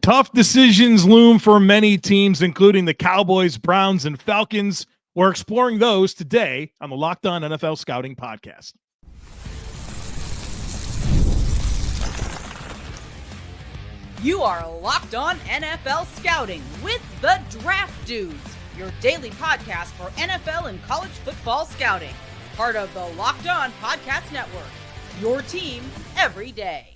Tough decisions loom for many teams, including the Cowboys, Browns, and Falcons. We're exploring those today on the Locked On NFL Scouting Podcast. You are Locked On NFL Scouting with the Draft Dudes, your daily podcast for NFL and college football scouting. Part of the Locked On Podcast Network, your team every day.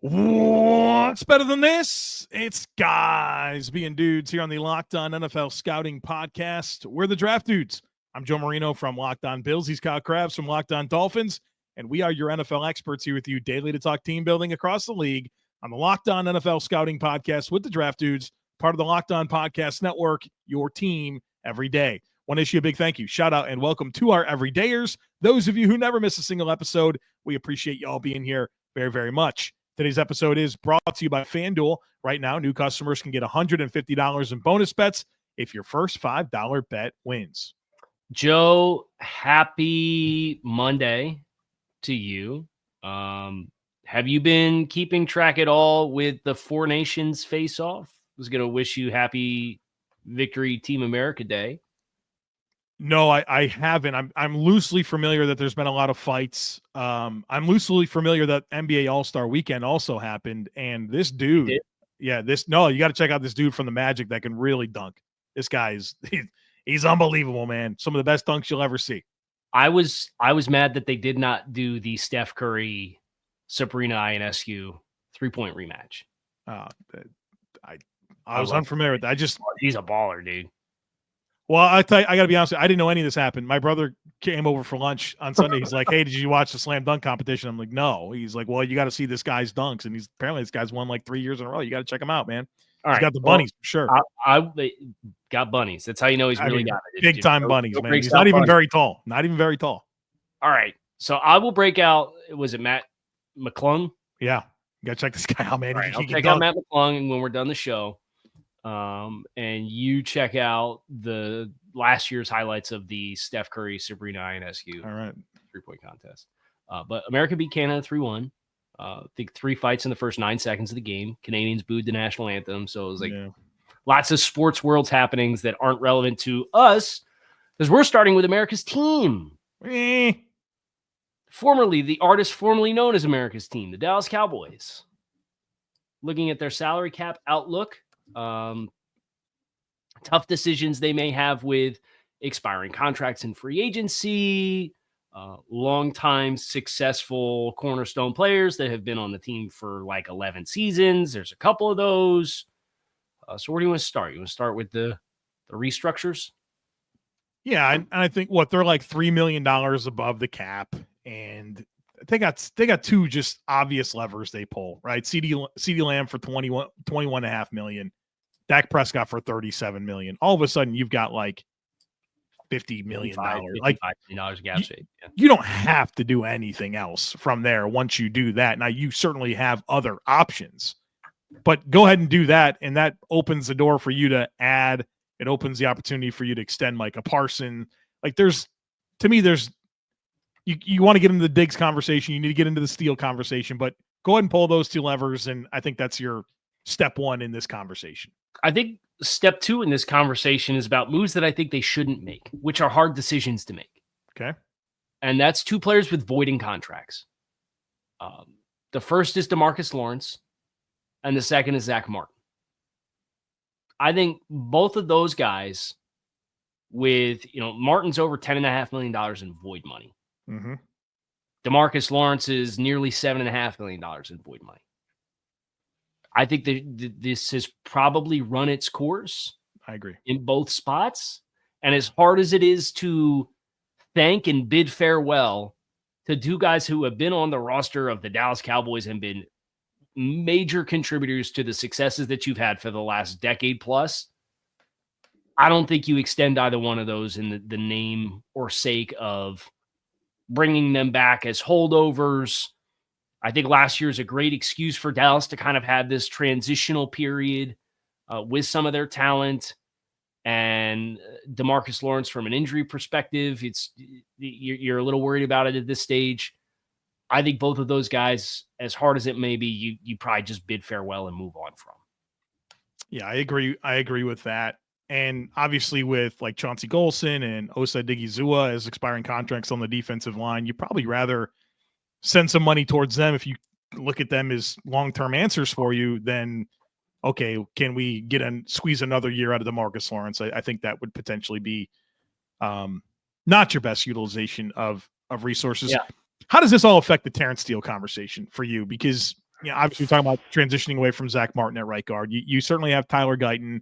What's better than this? It's guys being dudes here on the Locked On NFL Scouting Podcast. We're the Draft Dudes. I'm Joe Marino from Locked On Bills. He's Kyle Crabbs from Locked On Dolphins. And we are your NFL experts here with you daily to talk team building across the league on the Locked On NFL Scouting Podcast with the Draft Dudes, part of the Locked On Podcast Network, your team every day. Want to issue a big thank you, shout out, and welcome to our everydayers. Those of you who never miss a single episode, we appreciate you all being here very, very much. Today's episode is brought to you by FanDuel. Right now, new customers can get $150 in bonus bets if your first $5 bet wins. Joe, happy Monday to you. Have you been keeping track at all with the Four Nations face-off? I was going to wish you happy Victory Team America Day. No, I haven't. I'm loosely familiar that there's been a lot of fights. I'm loosely familiar that NBA All-Star Weekend also happened, and this dude, you got to check out this dude from the Magic that can really dunk. This guy he's unbelievable, man. Some of the best dunks you'll ever see. I was mad that they did not do the Steph Curry Sabrina Ionescu 3-point rematch. I was unfamiliar with that. He's a baller, dude. Well, I got to be honest with you, I didn't know any of this happened. My brother came over for lunch on Sunday. He's like, hey, did you watch the slam dunk competition? I'm like, no. He's like, well, you got to see this guy's dunks. And apparently this guy's won like 3 years in a row. You got to check him out, man. He's got the bunnies, for sure. They got bunnies. That's how you know he's really got it. Big time bunnies, man. He's not even very tall. Not even very tall. All right. So I will break out, was it Matt McClung? Yeah. You got to check this guy out, man. All right, I'll check out Matt McClung when we're done the show. And you check out the last year's highlights of the Steph Curry, Sabrina Ionescu 3-point contest. But America beat Canada 3-1. I think 3 fights in the first 9 seconds of the game. Canadians booed the national anthem. So it was like lots of sports worlds happenings that aren't relevant to us because we're starting with America's team. Formerly, the artist formerly known as America's team, the Dallas Cowboys. Looking at their salary cap outlook, tough decisions they may have with expiring contracts in free agency, long-time successful cornerstone players that have been on the team for like 11 seasons. There's a couple of those. So where do you want to start? You want to start with the restructures? Yeah, and I think they're like $3 million above the cap, and they got 2 just obvious levers they pull, right? CeeDee Lamb for $21.5 million. Dak Prescott for $37 million. All of a sudden, you've got like $50 million. Like you don't have to do anything else from there once you do that. Now, you certainly have other options, but go ahead and do that, and that opens the door for you to add. It opens the opportunity for you to extend Micah Parsons. Like you want to get into the Diggs conversation. You need to get into the Steele conversation, but go ahead and pull those 2 levers, and I think that's your step 1 in this conversation. I think step 2 in this conversation is about moves that I think they shouldn't make, which are hard decisions to make. Okay. And that's 2 players with voiding contracts. The first is DeMarcus Lawrence, and the second is Zach Martin. I think both of those guys with, Martin's over $10.5 million in void money. Mm-hmm. DeMarcus Lawrence is nearly $7.5 million in void money. I think this has probably run its course. I agree. In both spots. And as hard as it is to thank and bid farewell to 2 guys who have been on the roster of the Dallas Cowboys and been major contributors to the successes that you've had for the last decade plus, I don't think you extend either one of those in the name or sake of bringing them back as holdovers. I think last year is a great excuse for Dallas to kind of have this transitional period with some of their talent. And DeMarcus Lawrence, from an injury perspective, you're a little worried about it at this stage. I think both of those guys, as hard as it may be, you probably just bid farewell and move on from. Yeah, I agree. I agree with that. And obviously, with like Chauncey Golson and Osa Digizua as expiring contracts on the defensive line, you probably rather send some money towards them if you look at them as long-term answers for you than, okay, can we squeeze another year out of DeMarcus Lawrence? I think that would potentially be not your best utilization of resources. Yeah. How does this all affect the Terrence Steele conversation for you? Because obviously we're talking about transitioning away from Zach Martin at right guard. You certainly have Tyler Guyton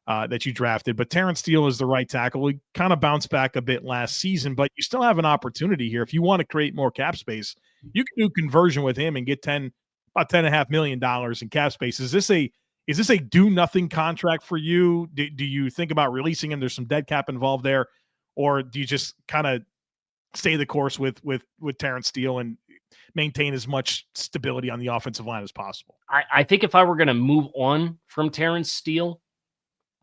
that you drafted, but Terrence Steele is the right tackle. He kind of bounced back a bit last season, but you still have an opportunity here. If you want to create more cap space, you can do conversion with him and get about $10.5 million in cap space. Is this a do nothing contract for you? Do you think about releasing him? There's some dead cap involved there, or do you just kind of stay the course with Terrence Steele and maintain as much stability on the offensive line as possible? I think if I were going to move on from Terrence Steele,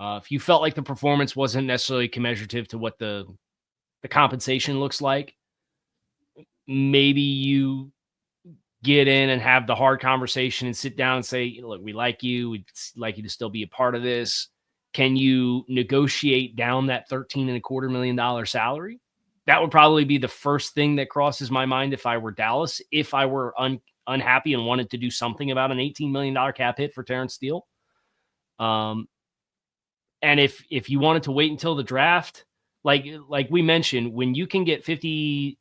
if you felt like the performance wasn't necessarily commensurative to what the compensation looks like, maybe you get in and have the hard conversation and sit down and say, look, we like you. We'd like you to still be a part of this. Can you negotiate down that $13.25 million salary? That would probably be the first thing that crosses my mind if I were Dallas, if I were unhappy and wanted to do something about an $18 million cap hit for Terrence Steele. And if you wanted to wait until the draft, like we mentioned, when you can get $59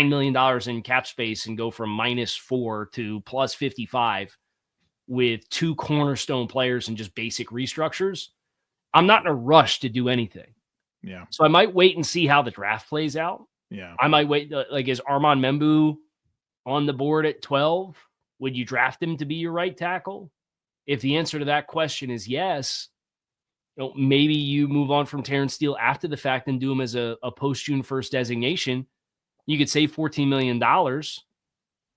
million in cap space and go from -4 to plus 55 with 2 cornerstone players and just basic restructures, I'm not in a rush to do anything. Yeah. So I might wait and see how the draft plays out. Yeah. I might wait. Like, is Armand Membu on the board at 12? Would you draft him to be your right tackle? If the answer to that question is yes, maybe you move on from Terrence Steele after the fact and do him as a post-June 1st designation. You could save $14 million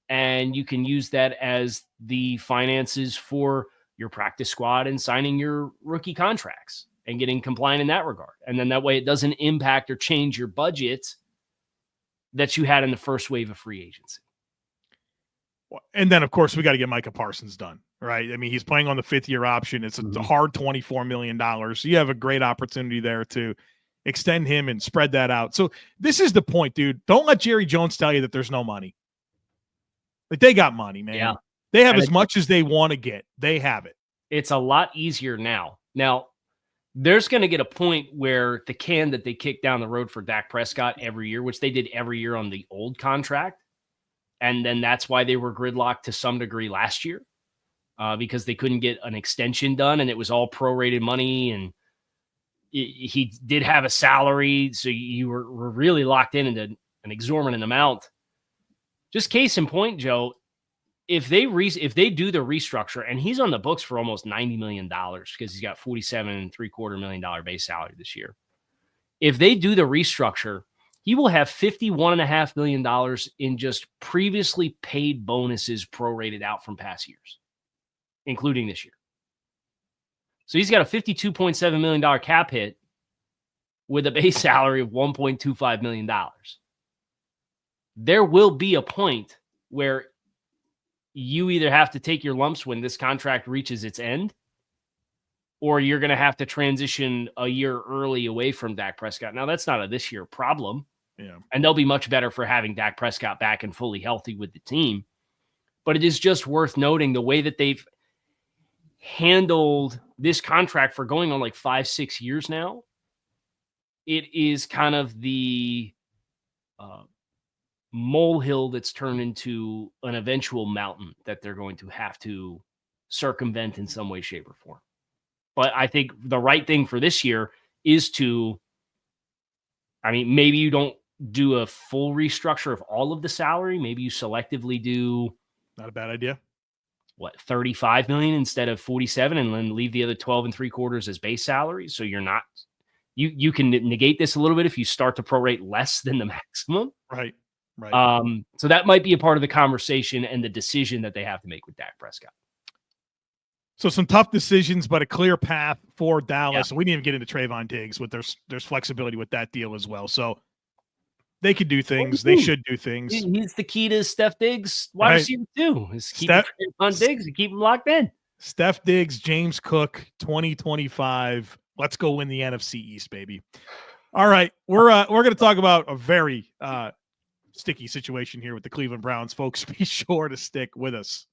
and you can use that as the finances for your practice squad and signing your rookie contracts and getting compliant in that regard. And then that way it doesn't impact or change your budget that you had in the first wave of free agency. And then, of course, we got to get Micah Parsons done, right? I mean, he's playing on the 5th-year option. It's a hard $24 million. So you have a great opportunity there to extend him and spread that out. So this is the point, dude. Don't let Jerry Jones tell you that there's no money. Like, they got money, man. Yeah. They have as much as they want to get. They have it. It's a lot easier now. Now, there's going to get a point where the can that they kick down the road for Dak Prescott every year, which they did every year on the old contract, and then that's why they were gridlocked to some degree last year, because they couldn't get an extension done, and it was all prorated money, and he did have a salary, so you were really locked into an exorbitant amount. Just case in point, Joe, if they do the restructure, and he's on the books for almost $90 million because he's got $47.75 million base salary this year. If they do the restructure, he will have $51.5 million in just previously paid bonuses prorated out from past years, including this year. So he's got a $52.7 million cap hit with a base salary of $1.25 million. There will be a point where you either have to take your lumps when this contract reaches its end, or you're going to have to transition a year early away from Dak Prescott. Now, that's not a this year problem. Yeah. And they'll be much better for having Dak Prescott back and fully healthy with the team. But it is just worth noting the way that they've handled this contract for going on like 5-6 years now. It is kind of the molehill that's turned into an eventual mountain that they're going to have to circumvent in some way, shape, or form. But I think the right thing for this year is maybe you don't do a full restructure of all of the salary. Maybe you selectively do. Not a bad idea. 35 million instead of 47, and then leave the other 12.75 as base salary. So you're not, you can negate this a little bit if you start to prorate less than the maximum. Right. Right. So that might be a part of the conversation and the decision that they have to make with Dak Prescott. So some tough decisions, but a clear path for Dallas. Yeah. We didn't even get into Trayvon Diggs, but there's flexibility with that deal as well. So they could do things. They should do things. He's the key to Steph Diggs wide receiver too. Is keep Trayvon Diggs and keep him locked in. Steph Diggs, James Cook, 2025. Let's go win the NFC East, baby. All right, we're going to talk about a very sticky situation here with the Cleveland Browns, folks. Be sure to stick with us.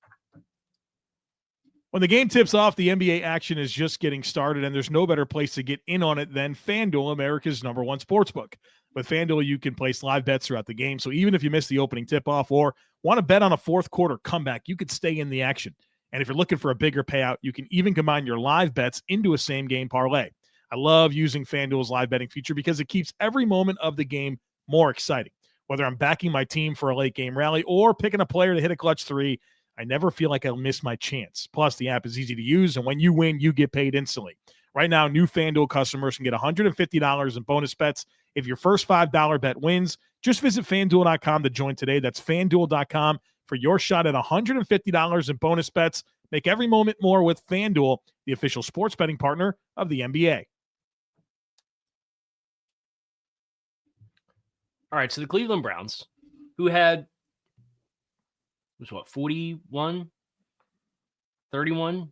When the game tips off, the NBA action is just getting started, and there's no better place to get in on it than FanDuel, America's #1 sportsbook. With FanDuel, you can place live bets throughout the game, so even if you miss the opening tip-off or want to bet on a fourth quarter comeback, you could stay in the action. And if you're looking for a bigger payout, you can even combine your live bets into a same-game parlay. I love using FanDuel's live betting feature because it keeps every moment of the game more exciting. Whether I'm backing my team for a late-game rally or picking a player to hit a clutch three, I never feel like I'll miss my chance. Plus, the app is easy to use, and when you win, you get paid instantly. Right now, new FanDuel customers can get $150 in bonus bets if your first $5 bet wins. Just visit FanDuel.com to join today. That's FanDuel.com for your shot at $150 in bonus bets. Make every moment more with FanDuel, the official sports betting partner of the NBA. All right, so the Cleveland Browns, who had 41, 31?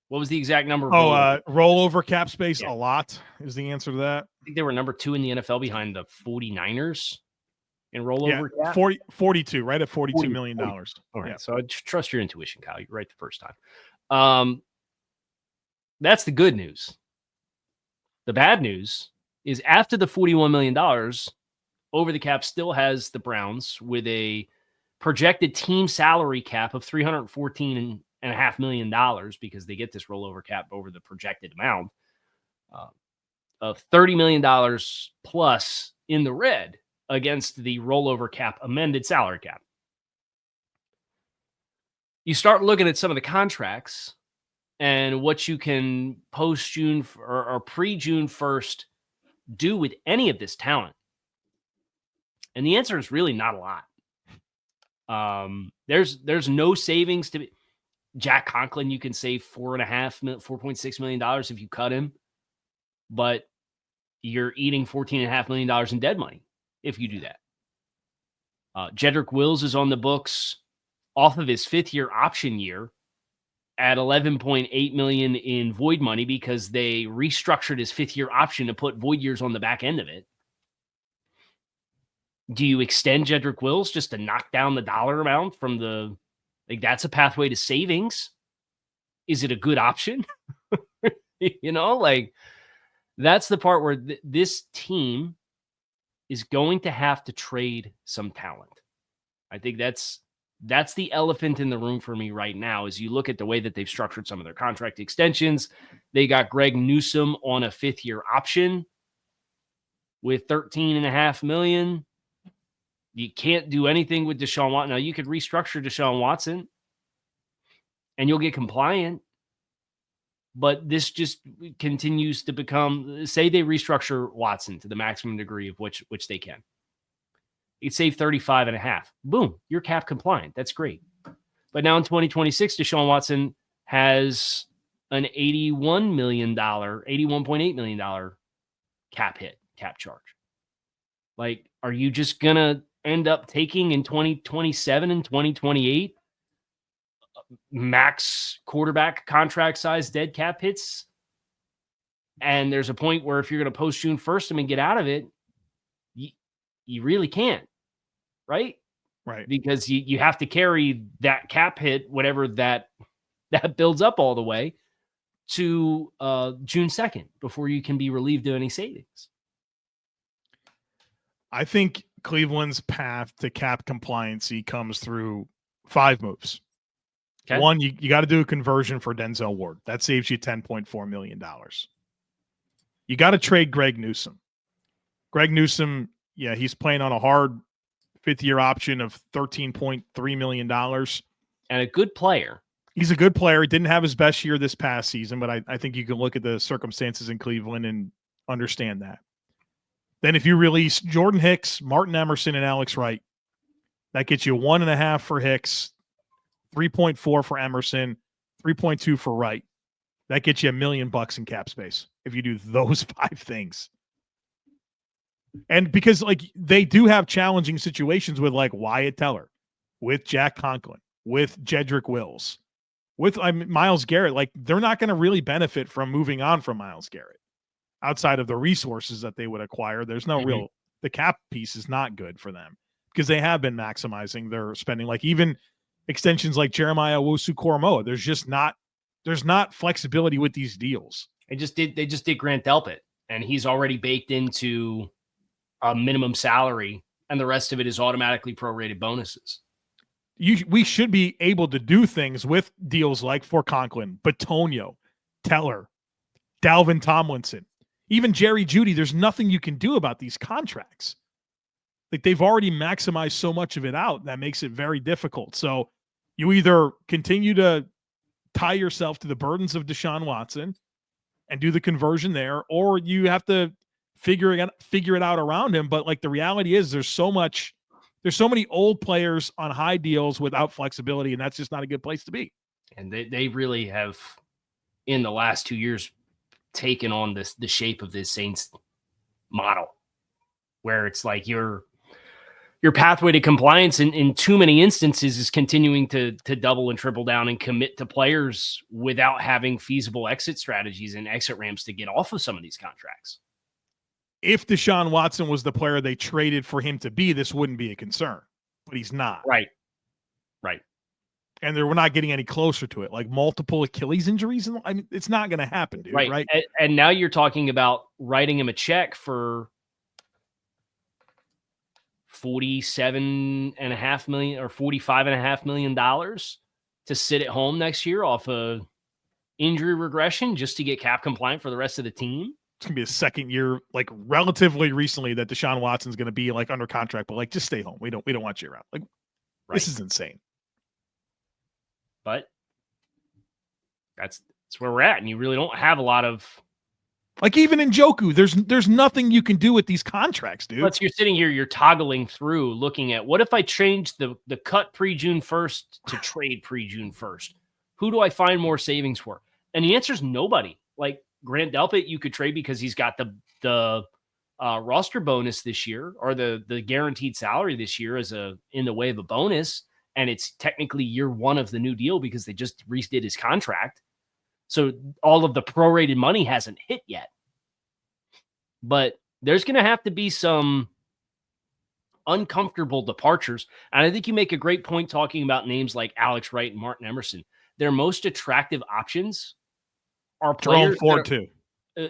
What was the exact number? Rollover cap space, Yeah. a lot is the answer to that. I think they were number 2 in the NFL behind the 49ers in rollover cap. 42, right at $42 million. All right, yeah. So I trust your intuition, Kyle. You're right the first time. That's the good news. The bad news is after the $41 million, over the cap still has the Browns with a projected team salary cap of $314.5 million because they get this rollover cap over the projected amount of $30 million plus in the red against the rollover cap amended salary cap. You start looking at some of the contracts and what you can post-June or pre-June 1st do with any of this talent. And the answer is really not a lot. There's no savings to be. Jack Conklin, you can save $4.6 million if you cut him, but you're eating $14.5 million in dead money if you do that. Jedrick Wills is on the books off of his 5th-year option year at $11.8 million in void money because they restructured his 5th-year option to put void years on the back end of it. Do you extend Jedrick Wills just to knock down the dollar amount from the, like, that's a pathway to savings? Is it a good option? That's the part where this team is going to have to trade some talent. I think that's the elephant in the room for me right now. As you look at the way that they've structured some of their contract extensions, they got Greg Newsome on a 5th-year option with $13.5 million. You can't do anything with Deshaun Watson. Now, you could restructure Deshaun Watson and you'll get compliant, but this just continues to become, say they restructure Watson to the maximum degree of which they can. You'd save 35.5. Boom, you're cap compliant. That's great. But now in 2026, Deshaun Watson has an $81.8 million cap charge. Like, are you just going to end up taking in 2027 and 2028 max quarterback contract size dead cap hits? And there's a point where if you're going to post June 1st and get out of it, you really can't, right? Right. Because you have to carry that cap hit, whatever that builds up all the way to June 2nd before you can be relieved of any savings. I think Cleveland's path to cap compliancy comes through 5 moves. Okay. One, you got to do a conversion for Denzel Ward. That saves you $10.4 million. You got to trade Greg Newsome. Greg Newsome, yeah, he's playing on a hard 5th-year option of $13.3 million. And a good player. He's a good player. He didn't have his best year this past season, but I think you can look at the circumstances in Cleveland and understand that. Then if you release Jordan Hicks, Martin Emerson, and Alex Wright, that gets you 1.5 for Hicks, 3.4 for Emerson, 3.2 for Wright. That gets you $1 million in cap space if you do those 5 things. And because they do have challenging situations with Wyatt Teller, with Jack Conklin, with Jedrick Wills, with Myles Garrett, like they're not going to really benefit from moving on from Myles Garrett outside of the resources that they would acquire. There's no real, the cap piece is not good for them because they have been maximizing their spending. Like even extensions like Jeremiah Owusu-Koramoah, there's not flexibility with these deals. They just did Grant Delpit, and he's already baked into a minimum salary, and the rest of it is automatically prorated bonuses. We should be able to do things with deals like for Conklin, Bitonio, Teller, Dalvin Tomlinson, even Jerry Jeudy. There's nothing you can do about these contracts. Like they've already maximized so much of it out that makes it very difficult. So you either continue to tie yourself to the burdens of Deshaun Watson and do the conversion there, or you have to figure it out around him. But like the reality is there's so many old players on high deals without flexibility, and that's just not a good place to be. And they really have, in the last 2 years, taken on the shape of this Saints model, where it's like your pathway to compliance in too many instances is continuing to double and triple down and commit to players without having feasible exit strategies and exit ramps to get off of some of these contracts. If Deshaun Watson was the player they traded for him to be, this wouldn't be a concern, but he's not. Right. And we're not getting any closer to it. Like multiple Achilles injuries, and I mean, it's not going to happen, dude. Right. And now you're talking about writing him a check for $47.5 million or $45.5 million to sit at home next year off of injury regression just to get cap compliant for the rest of the team. It's going to be a second year, like relatively recently, that Deshaun Watson's going to be like under contract, but like just stay home. We don't want you around. Like This is insane. But that's where we're at, and you really don't have a lot of. Like even in Njoku, there's nothing you can do with these contracts, dude. You're sitting here, you're toggling through, looking at what if I change the cut pre-June 1st to trade pre-June 1st? Who do I find more savings for? And the answer is nobody. Like Grant Delpit, you could trade because he's got the roster bonus this year, or the guaranteed salary this year in the way of a bonus, and it's technically year one of the new deal because they just redid his contract. So all of the prorated money hasn't hit yet. But there's going to have to be some uncomfortable departures. And I think you make a great point talking about names like Alex Wright and Martin Emerson. Their most attractive options are players.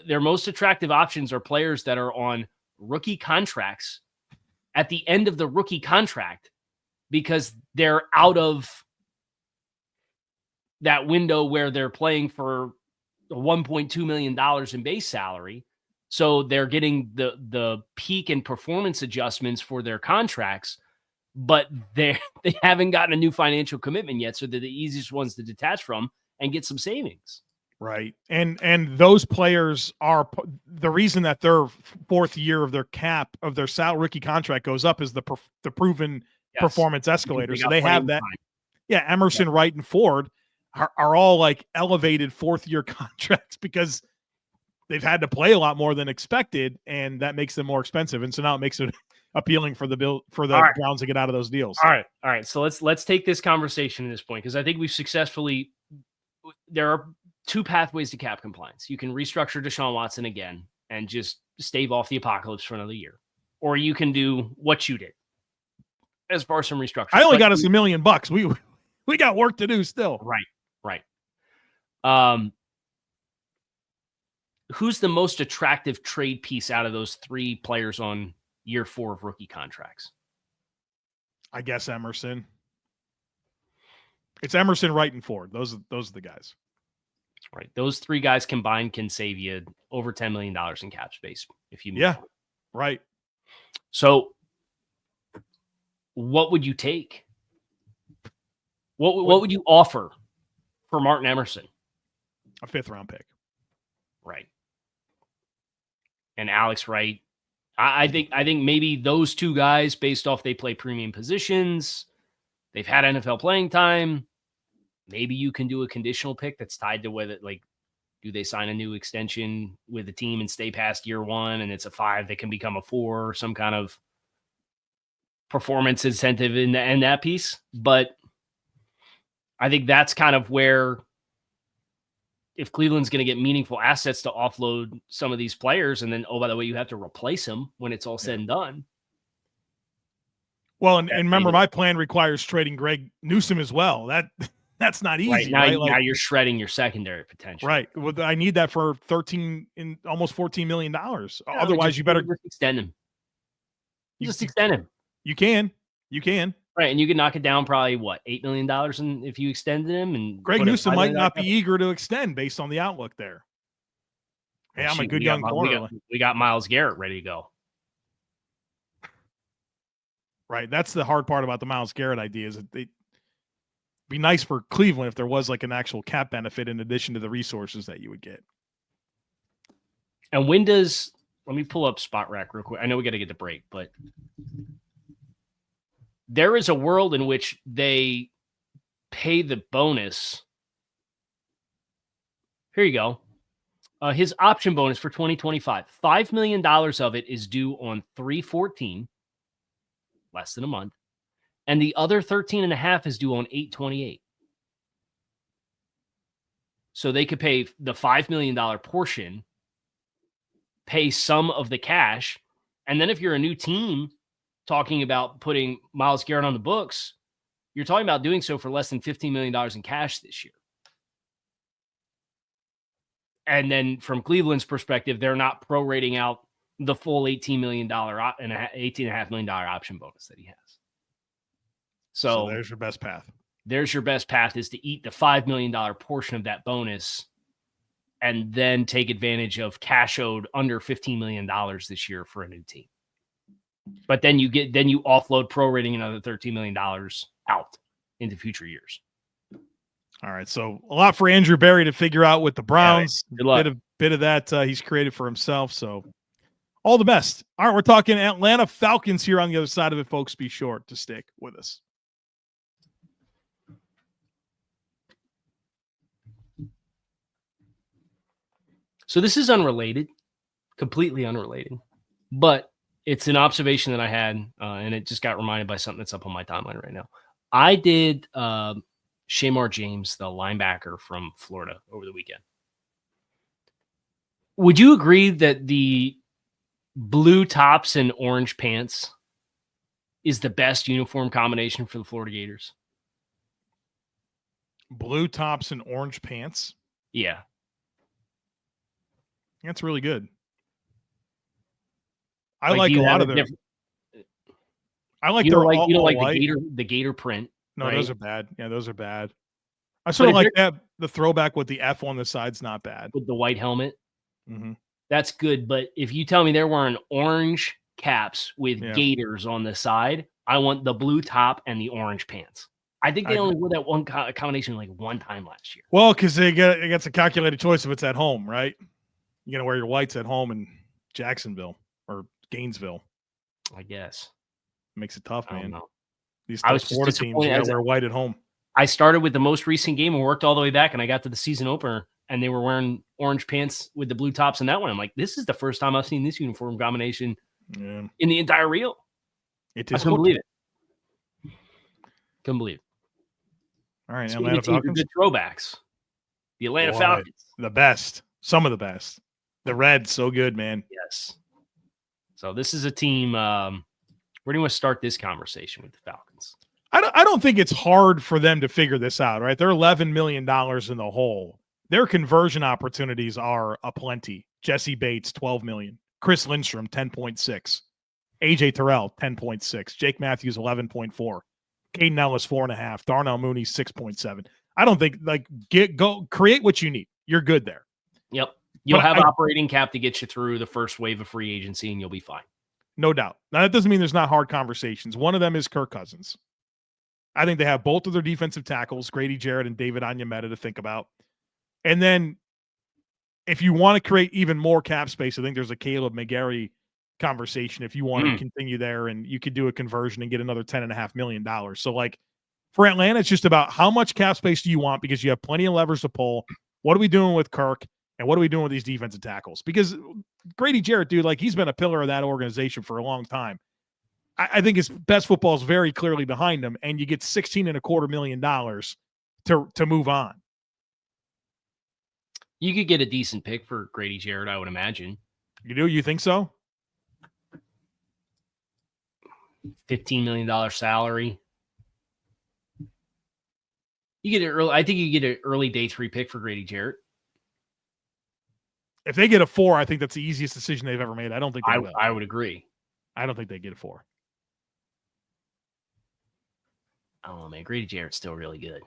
Their most attractive options are players that are on rookie contracts at the end of the rookie contract because they're out of that window where they're playing for $1.2 million in base salary. So they're getting the peak and performance adjustments for their contracts, but they haven't gotten a new financial commitment yet. So they're the easiest ones to detach from and get some savings. Right. And those players are the reason that their fourth year of their cap of their rookie contract goes up is the proven performance escalator. So they have that. Time. Yeah. Emerson, Wright, and Ford are all like elevated fourth year contracts because they've had to play a lot more than expected, and that makes them more expensive. And so now it makes it appealing for the Browns to get out of those deals. All right. So let's take this conversation at this point, because I think we've successfully. There are two pathways to cap compliance. You can restructure Deshaun Watson again and just stave off the apocalypse for another year, or you can do what you did as far as some restructure. I only got us $1 million. We got work to do still. Right. Who's the most attractive trade piece out of those three players on year 4 of rookie contracts? I guess Emerson. It's Emerson, Wright, and Ford. Those are the guys. Right. Those three guys combined can save you over $10 million in cap space if you move on. Right. So what would you take? What would you offer for Martin Emerson? A 5th round pick. Right. And Alex Wright. I think maybe those two guys, based off they play premium positions, they've had NFL playing time. Maybe you can do a conditional pick that's tied to whether, like, do they sign a new extension with the team and stay past year 1, and it's a 5 that can become a 4, or some kind of performance incentive in that piece. But I think that's kind of where if Cleveland's going to get meaningful assets to offload some of these players, and then, oh, by the way, you have to replace them when it's all said and done. Well, and remember, my plan requires trading Greg Newsome as well. That's not easy, right? Now you're shredding your secondary potential. Right. Well, I need that for almost $14 million. Otherwise, you better just extend him. Just extend him. You can. Right, and you can knock it down probably $8 million if you extended him. And Greg Newsome might not be eager to extend based on the outlook there. Hey, I'm a good young corner. We got Myles Garrett ready to go. Right. That's the hard part about the Myles Garrett idea is that it'd be nice for Cleveland if there was like an actual cap benefit in addition to the resources that you would get. And let me pull up Spot Rack real quick. I know we got to get the break, but there is a world in which they pay the bonus. Here you go. His option bonus for 2025, $5 million of it is due on 3/14, less than a month, and the other 13.5 is due on 8/28. So they could pay the $5 million portion, pay some of the cash, and then if you're a new team talking about putting Myles Garrett on the books, you're talking about doing so for less than $15 million in cash this year. And then from Cleveland's perspective, they're not prorating out the full $18 million and $18.5 million option bonus that he has. So there's your best path. There's your best path is to eat the $5 million portion of that bonus and then take advantage of cash owed under $15 million this year for a new team. But then you offload prorating another $13 million out into future years. All right. So a lot for Andrew Berry to figure out with the Browns. Good luck. Bit of that he's created for himself. So all the best. All right. We're talking Atlanta Falcons here on the other side of it, folks. Be sure to stick with us. So this is unrelated, completely unrelated, but it's an observation that I had, and it just got reminded by something that's up on my timeline right now. I did Shamar James, the linebacker from Florida, over the weekend. Would you agree that the blue tops and orange pants is the best uniform combination for the Florida Gators? Blue tops and orange pants? Yeah. That's really good. I like a lot of their. I like their all, you don't like white. the gator print. No, right? Those are bad. Yeah, those are bad. I sort of like that. The throwback with the F on the side's not bad. With the white helmet. Mm-hmm. That's good. But if you tell me they're wearing orange caps with gators on the side, I want the blue top and the orange pants. I think they only wore that one combination like one time last year. Well, because it gets a calculated choice if it's at home, right? You're going to wear your whites at home in Jacksonville or Gainesville. I guess. Makes it tough, man. I don't know. These Florida teams wear white at home. I started with the most recent game and worked all the way back, and I got to the season opener, and they were wearing orange pants with the blue tops in that one. I'm like, this is the first time I've seen this uniform combination in the entire reel. I couldn't believe it. Couldn't believe it. All right, Atlanta Falcons. Good throwbacks. The Atlanta Falcons. The best. Some of the best. The red, so good, man. Yes. So this is a team. Where do you want to start this conversation with the Falcons? I don't think it's hard for them to figure this out, right? They're $11 million in the hole. Their conversion opportunities are aplenty. Jesse Bates, $12 million. Chris Lindstrom, 10.6. AJ Terrell, 10.6. Jake Matthews, 11.4. Caden Ellis, 4.5. Darnell Mooney, 6.7. I don't think go create what you need. You're good there. Yep. You'll have operating cap to get you through the first wave of free agency, and you'll be fine. No doubt. Now, that doesn't mean there's not hard conversations. One of them is Kirk Cousins. I think they have both of their defensive tackles, Grady Jarrett and David Onyemata, to think about. And then if you want to create even more cap space, I think there's a Caleb McGarry conversation if you want to continue there, and you could do a conversion and get another $10.5 million. So, like, for Atlanta, it's just about how much cap space do you want, because you have plenty of levers to pull. What are we doing with Kirk? And what are we doing with these defensive tackles? Because Grady Jarrett, dude, like, he's been a pillar of that organization for a long time. I think his best football is very clearly behind him, and you get $16.25 million to move on. You could get a decent pick for Grady Jarrett, I would imagine. You do? You think so? $15 million salary. You get an early. I think you get an early day 3 pick for Grady Jarrett. If they get a 4, I think that's the easiest decision they've ever made. I don't think they will. I would agree. I don't think they get a 4. I don't know, man. Grady Jarrett's still really good.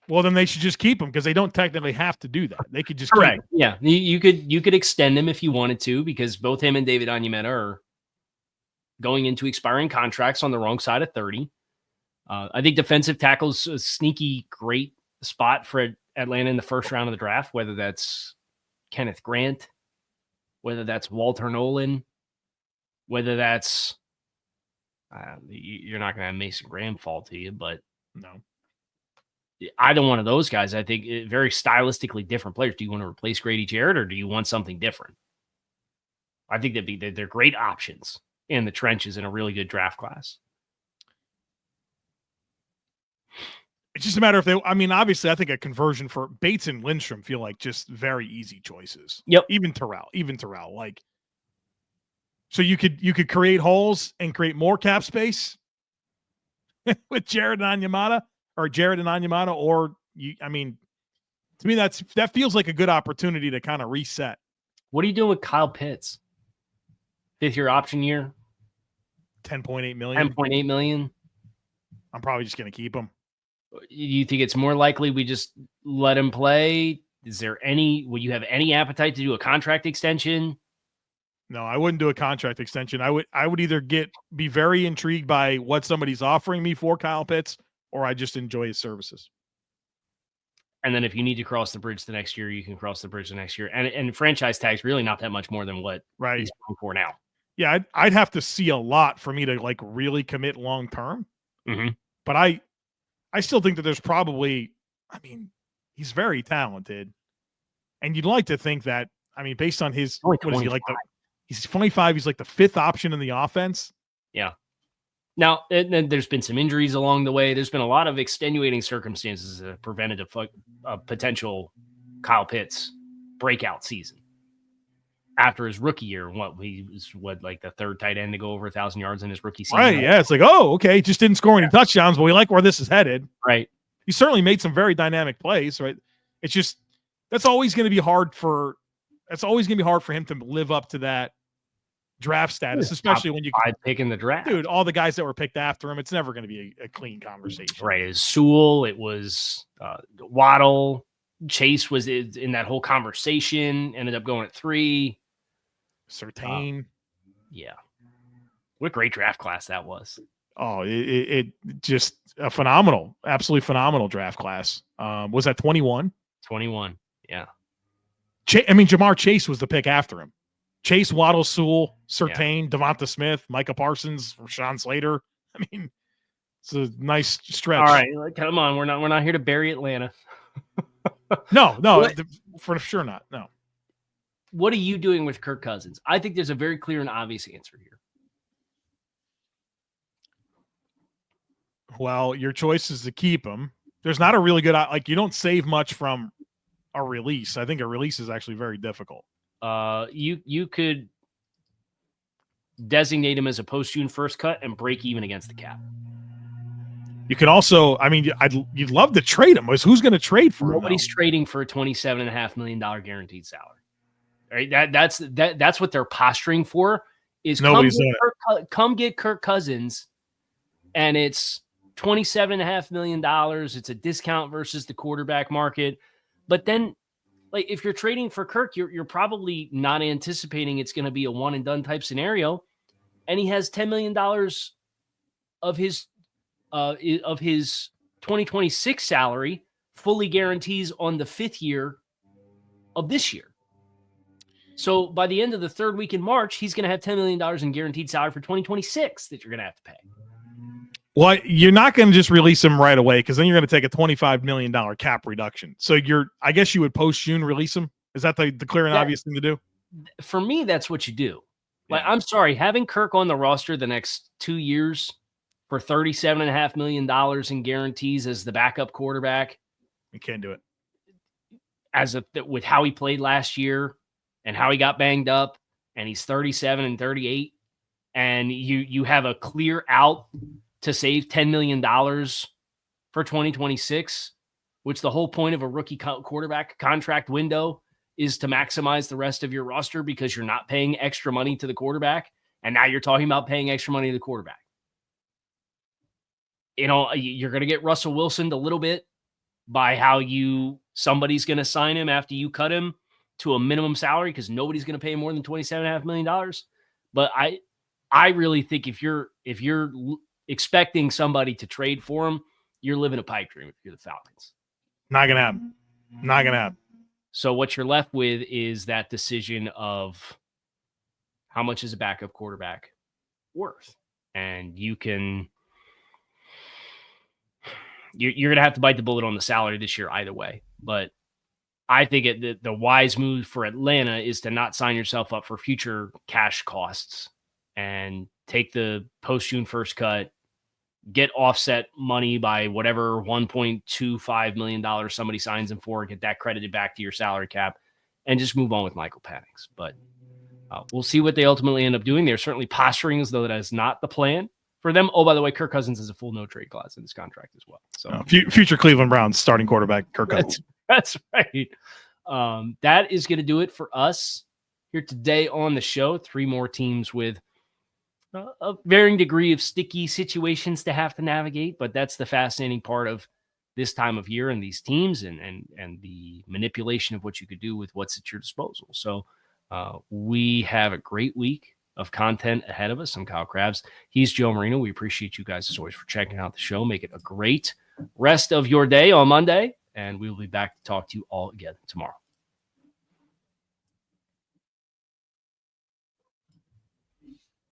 Well, then they should just keep him because they don't technically have to do that. They could just Correct. keep him. Yeah, you could extend him if you wanted to, because both him and David Onyemata are going into expiring contracts on the wrong side of 30. I think defensive tackle's a sneaky great spot for Atlanta in the first round of the draft, whether that's Kenneth Grant, whether that's Walter Nolan, whether that's you're not going to have Mason Graham fall to you, but no. Either one of those guys, I think, very stylistically different players. Do you want to replace Grady Jarrett, or do you want something different? I think they're great options in the trenches in a really good draft class. It's just a matter of obviously, I think a conversion for Bates and Lindstrom feel like just very easy choices. Yep. Even Terrell. Like, so you could create holes and create more cap space with Jarrett and Onyemata, or to me, that feels like a good opportunity to kind of reset. What are you doing with Kyle Pitts? 5th-year option year? $10.8 million. $10.8 million. I'm probably just going to keep him. You think it's more likely we just let him play? Will you have any appetite to do a contract extension? No, I wouldn't do a contract extension. I would either be very intrigued by what somebody's offering me for Kyle Pitts, or I just enjoy his services. And then if you need to cross the bridge the next year, you can cross the bridge the next year. And franchise tag's really not that much more than what he's paying for now. Yeah, I'd have to see a lot for me to like really commit long term. Mm-hmm. But I still think that there's probably, he's very talented, and you'd like to think that, based on his, what is he like? He's 25. He's like the 5th option in the offense. Yeah. Now, and there's been some injuries along the way. There's been a lot of extenuating circumstances that prevented a potential Kyle Pitts breakout season. After his rookie year, he was like the 3rd tight end to go over 1,000 yards in his rookie season. Right, yeah. It's like, oh, okay, just didn't score any touchdowns, but we like where this is headed. Right. He certainly made some very dynamic plays, right? It's just that's always going to be hard for him to live up to that draft status, especially when you pick in the draft. Dude, all the guys that were picked after him, it's never going to be a clean conversation. Right. It was Sewell, it was Waddle, Chase was in that whole conversation, ended up going at 3. Surtain. Yeah. What a great draft class that was. Oh, it just a absolutely phenomenal draft class. Was that 21? 21. Yeah. Jamar Chase was the pick after him. Chase, Waddle, Sewell, Surtain, Devonta Smith, Micah Parsons, Rashawn Slater. It's a nice stretch. All right, come on. We're not here to bury Atlanta. No, for sure not. No. What are you doing with Kirk Cousins? I think there's a very clear and obvious answer here. Well, your choice is to keep him. There's not a really good, you don't save much from a release. I think a release is actually very difficult. You could designate him as a post-June first cut and break even against the cap. You could also, you'd love to trade him. Who's going to trade for him? Nobody's trading for a $27.5 million guaranteed salary. Right? That's what they're posturing for. Is come get Kirk Cousins, and it's $27.5 million. It's a discount versus the quarterback market. But then, if you're trading for Kirk, you're probably not anticipating it's going to be a one and done type scenario, and he has $10 million of his 2026 salary fully guarantees on the 5th year of this year. So by the end of the 3rd week in March, he's going to have $10 million in guaranteed salary for 2026 that you're going to have to pay. Well, you're not going to just release him right away, because then you're going to take a $25 million cap reduction. So I guess you would post-June release him. Is that the clear and obvious thing to do? For me, that's what you do. I'm sorry, having Kirk on the roster the next 2 years for $37.5 million in guarantees as the backup quarterback. You can't do it. with how he played last year and how he got banged up, and he's 37 and 38, and you have a clear out to save $10 million for 2026, which the whole point of a rookie quarterback contract window is to maximize the rest of your roster because you're not paying extra money to the quarterback. And now you're talking about paying extra money to the quarterback. You know, you're going to get Russell Wilson a little bit by how somebody's going to sign him after you cut him to a minimum salary because nobody's going to pay more than $27.5 million. But I really think if you're expecting somebody to trade for him, you're living a pipe dream if you're the Falcons. Not going to happen. Not going to happen. So what you're left with is that decision of how much is a backup quarterback worth? And you're going to have to bite the bullet on the salary this year either way. But I think the wise move for Atlanta is to not sign yourself up for future cash costs and take the post-June 1st cut, get offset money by whatever $1.25 million somebody signs him for, get that credited back to your salary cap, and just move on with Michael Penix. But we'll see what they ultimately end up doing. They're certainly posturing as though that is not the plan for them. Oh, by the way, Kirk Cousins has a full no-trade clause in his contract as well. So future Cleveland Browns starting quarterback Kirk Cousins. That's right. That is going to do it for us here today on the show. 3 more teams with a varying degree of sticky situations to have to navigate, but that's the fascinating part of this time of year and these teams and the manipulation of what you could do with what's at your disposal. So we have a great week of content ahead of us. I'm Kyle Crabbs. He's Joe Marino. We appreciate you guys as always for checking out the show. Make it a great rest of your day on Monday, and we will be back to talk to you all again tomorrow.